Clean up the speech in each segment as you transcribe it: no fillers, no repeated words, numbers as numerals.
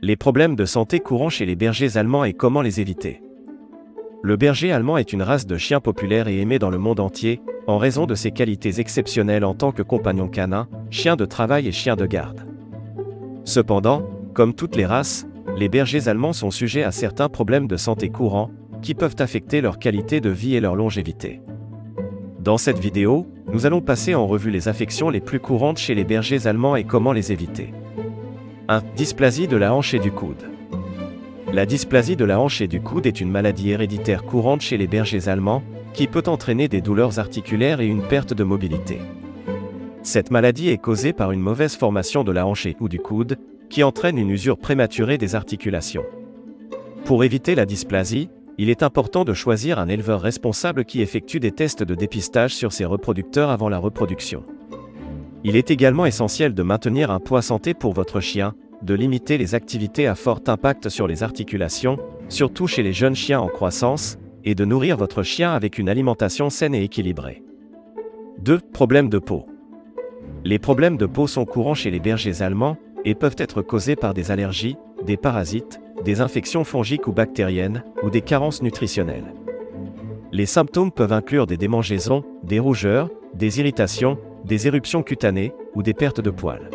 Les problèmes de santé courants chez les bergers allemands et comment les éviter. Le berger allemand est une race de chien populaire et aimée dans le monde entier, en raison de ses qualités exceptionnelles en tant que compagnon canin, chien de travail et chien de garde. Cependant, comme toutes les races, les bergers allemands sont sujets à certains problèmes de santé courants, qui peuvent affecter leur qualité de vie et leur longévité. Dans cette vidéo, nous allons passer en revue les affections les plus courantes chez les bergers allemands et comment les éviter. 1. Dysplasie de la hanche et du coude. La dysplasie de la hanche et du coude est une maladie héréditaire courante chez les bergers allemands, qui peut entraîner des douleurs articulaires et une perte de mobilité. Cette maladie est causée par une mauvaise formation de la hanche ou du coude, qui entraîne une usure prématurée des articulations. Pour éviter la dysplasie, il est important de choisir un éleveur responsable qui effectue des tests de dépistage sur ses reproducteurs avant la reproduction. Il est également essentiel de maintenir un poids santé pour votre chien, de limiter les activités à fort impact sur les articulations, surtout chez les jeunes chiens en croissance, et de nourrir votre chien avec une alimentation saine et équilibrée. 2. Problèmes de peau. Les problèmes de peau sont courants chez les bergers allemands et peuvent être causés par des allergies, des parasites, des infections fongiques ou bactériennes, ou des carences nutritionnelles. Les symptômes peuvent inclure des démangeaisons, des rougeurs, des irritations, des éruptions cutanées, ou des pertes de poils.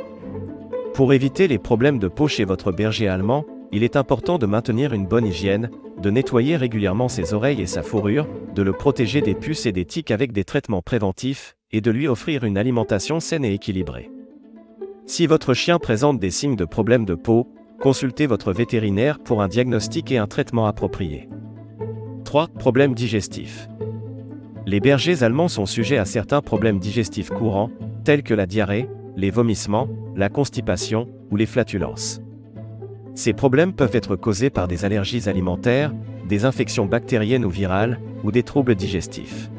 Pour éviter les problèmes de peau chez votre berger allemand, il est important de maintenir une bonne hygiène, de nettoyer régulièrement ses oreilles et sa fourrure, de le protéger des puces et des tiques avec des traitements préventifs, et de lui offrir une alimentation saine et équilibrée. Si votre chien présente des signes de problèmes de peau, consultez votre vétérinaire pour un diagnostic et un traitement approprié. 3. Problèmes digestifs. Les bergers allemands sont sujets à certains problèmes digestifs courants, tels que la diarrhée, les vomissements, la constipation ou les flatulences. Ces problèmes peuvent être causés par des allergies alimentaires, des infections bactériennes ou virales, ou des troubles digestifs.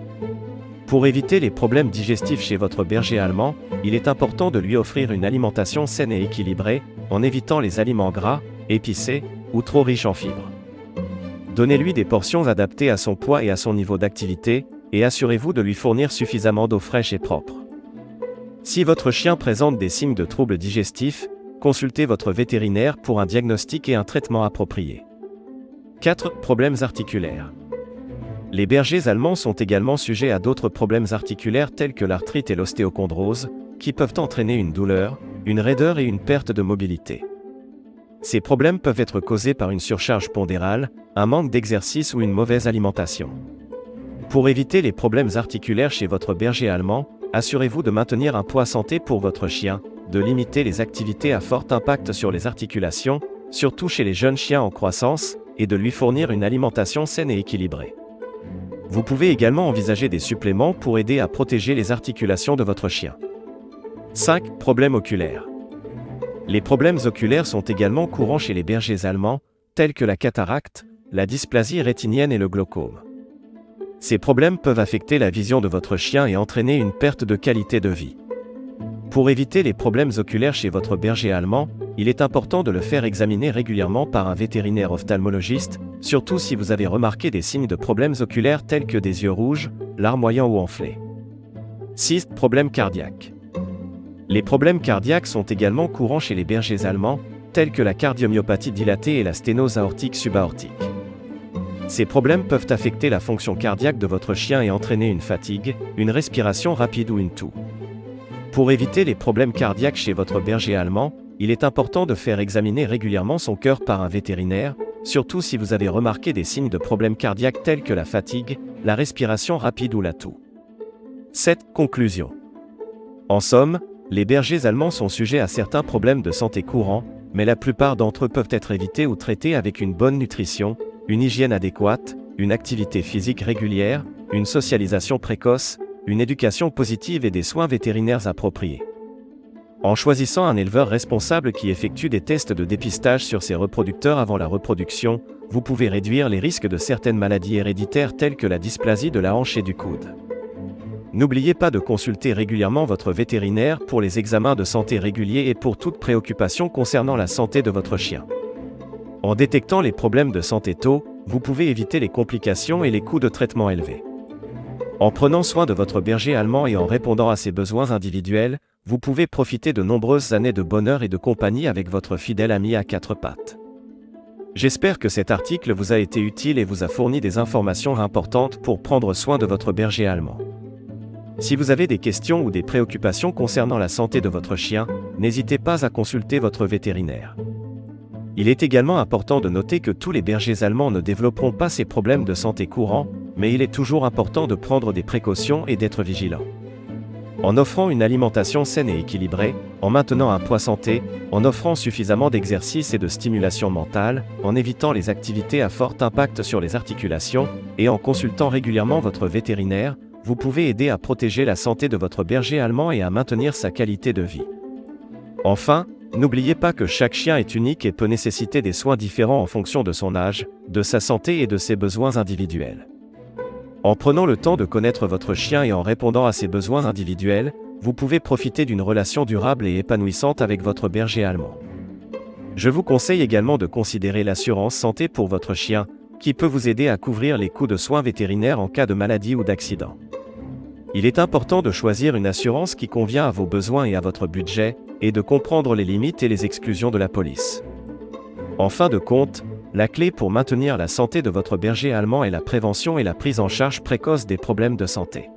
Pour éviter les problèmes digestifs chez votre berger allemand, il est important de lui offrir une alimentation saine et équilibrée, en évitant les aliments gras, épicés, ou trop riches en fibres. Donnez-lui des portions adaptées à son poids et à son niveau d'activité, et assurez-vous de lui fournir suffisamment d'eau fraîche et propre. Si votre chien présente des signes de troubles digestifs, consultez votre vétérinaire pour un diagnostic et un traitement approprié. 4. Problèmes articulaires. Les bergers allemands sont également sujets à d'autres problèmes articulaires tels que l'arthrite et l'ostéochondrose, qui peuvent entraîner une douleur, une raideur et une perte de mobilité. Ces problèmes peuvent être causés par une surcharge pondérale, un manque d'exercice ou une mauvaise alimentation. Pour éviter les problèmes articulaires chez votre berger allemand, assurez-vous de maintenir un poids santé pour votre chien, de limiter les activités à fort impact sur les articulations, surtout chez les jeunes chiens en croissance, et de lui fournir une alimentation saine et équilibrée. Vous pouvez également envisager des suppléments pour aider à protéger les articulations de votre chien. 5. Problèmes oculaires. Les problèmes oculaires sont également courants chez les bergers allemands, tels que la cataracte, la dysplasie rétinienne et le glaucome. Ces problèmes peuvent affecter la vision de votre chien et entraîner une perte de qualité de vie. Pour éviter les problèmes oculaires chez votre berger allemand, il est important de le faire examiner régulièrement par un vétérinaire ophtalmologiste, surtout si vous avez remarqué des signes de problèmes oculaires tels que des yeux rouges, larmoyants ou enflés. 6. Problèmes cardiaques. Les problèmes cardiaques sont également courants chez les bergers allemands, tels que la cardiomyopathie dilatée et la sténose aortique subaortique. Ces problèmes peuvent affecter la fonction cardiaque de votre chien et entraîner une fatigue, une respiration rapide ou une toux. Pour éviter les problèmes cardiaques chez votre berger allemand, il est important de faire examiner régulièrement son cœur par un vétérinaire, surtout si vous avez remarqué des signes de problèmes cardiaques tels que la fatigue, la respiration rapide ou la toux. 7. Conclusion. En somme, les bergers allemands sont sujets à certains problèmes de santé courants, mais la plupart d'entre eux peuvent être évités ou traités avec une bonne nutrition, une hygiène adéquate, une activité physique régulière, une socialisation précoce, une éducation positive et des soins vétérinaires appropriés. En choisissant un éleveur responsable qui effectue des tests de dépistage sur ses reproducteurs avant la reproduction, vous pouvez réduire les risques de certaines maladies héréditaires telles que la dysplasie de la hanche et du coude. N'oubliez pas de consulter régulièrement votre vétérinaire pour les examens de santé réguliers et pour toute préoccupation concernant la santé de votre chien. En détectant les problèmes de santé tôt, vous pouvez éviter les complications et les coûts de traitement élevés. En prenant soin de votre berger allemand et en répondant à ses besoins individuels, vous pouvez profiter de nombreuses années de bonheur et de compagnie avec votre fidèle ami à quatre pattes. J'espère que cet article vous a été utile et vous a fourni des informations importantes pour prendre soin de votre berger allemand. Si vous avez des questions ou des préoccupations concernant la santé de votre chien, n'hésitez pas à consulter votre vétérinaire. Il est également important de noter que tous les bergers allemands ne développeront pas ces problèmes de santé courants, mais il est toujours important de prendre des précautions et d'être vigilant. En offrant une alimentation saine et équilibrée, en maintenant un poids santé, en offrant suffisamment d'exercice et de stimulation mentale, en évitant les activités à fort impact sur les articulations, et en consultant régulièrement votre vétérinaire, vous pouvez aider à protéger la santé de votre berger allemand et à maintenir sa qualité de vie. Enfin, n'oubliez pas que chaque chien est unique et peut nécessiter des soins différents en fonction de son âge, de sa santé et de ses besoins individuels. En prenant le temps de connaître votre chien et en répondant à ses besoins individuels, vous pouvez profiter d'une relation durable et épanouissante avec votre berger allemand. Je vous conseille également de considérer l'assurance santé pour votre chien, qui peut vous aider à couvrir les coûts de soins vétérinaires en cas de maladie ou d'accident. Il est important de choisir une assurance qui convient à vos besoins et à votre budget, et de comprendre les limites et les exclusions de la police. En fin de compte, la clé pour maintenir la santé de votre berger allemand est la prévention et la prise en charge précoce des problèmes de santé.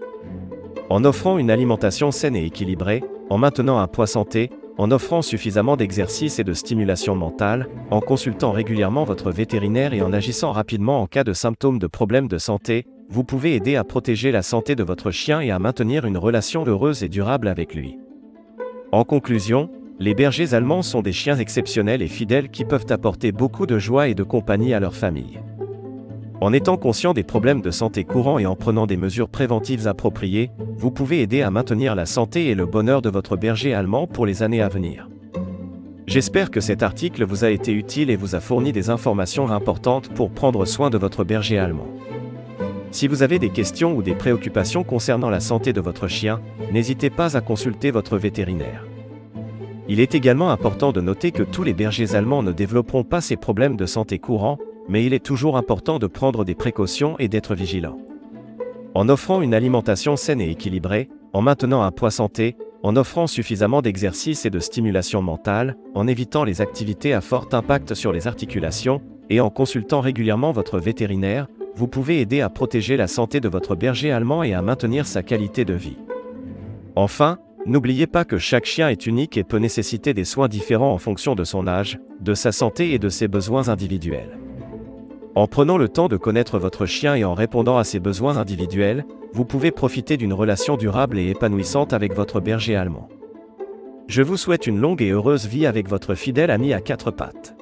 En offrant une alimentation saine et équilibrée, en maintenant un poids santé, en offrant suffisamment d'exercice et de stimulation mentale, en consultant régulièrement votre vétérinaire et en agissant rapidement en cas de symptômes de problèmes de santé, vous pouvez aider à protéger la santé de votre chien et à maintenir une relation heureuse et durable avec lui. En conclusion, les bergers allemands sont des chiens exceptionnels et fidèles qui peuvent apporter beaucoup de joie et de compagnie à leur famille. En étant conscient des problèmes de santé courants et en prenant des mesures préventives appropriées, vous pouvez aider à maintenir la santé et le bonheur de votre berger allemand pour les années à venir. J'espère que cet article vous a été utile et vous a fourni des informations importantes pour prendre soin de votre berger allemand. Si vous avez des questions ou des préoccupations concernant la santé de votre chien, n'hésitez pas à consulter votre vétérinaire. Il est également important de noter que tous les bergers allemands ne développeront pas ces problèmes de santé courants, mais il est toujours important de prendre des précautions et d'être vigilant. En offrant une alimentation saine et équilibrée, en maintenant un poids santé, en offrant suffisamment d'exercice et de stimulation mentale, en évitant les activités à fort impact sur les articulations, et en consultant régulièrement votre vétérinaire, vous pouvez aider à protéger la santé de votre berger allemand et à maintenir sa qualité de vie. Enfin, n'oubliez pas que chaque chien est unique et peut nécessiter des soins différents en fonction de son âge, de sa santé et de ses besoins individuels. En prenant le temps de connaître votre chien et en répondant à ses besoins individuels, vous pouvez profiter d'une relation durable et épanouissante avec votre berger allemand. Je vous souhaite une longue et heureuse vie avec votre fidèle ami à quatre pattes.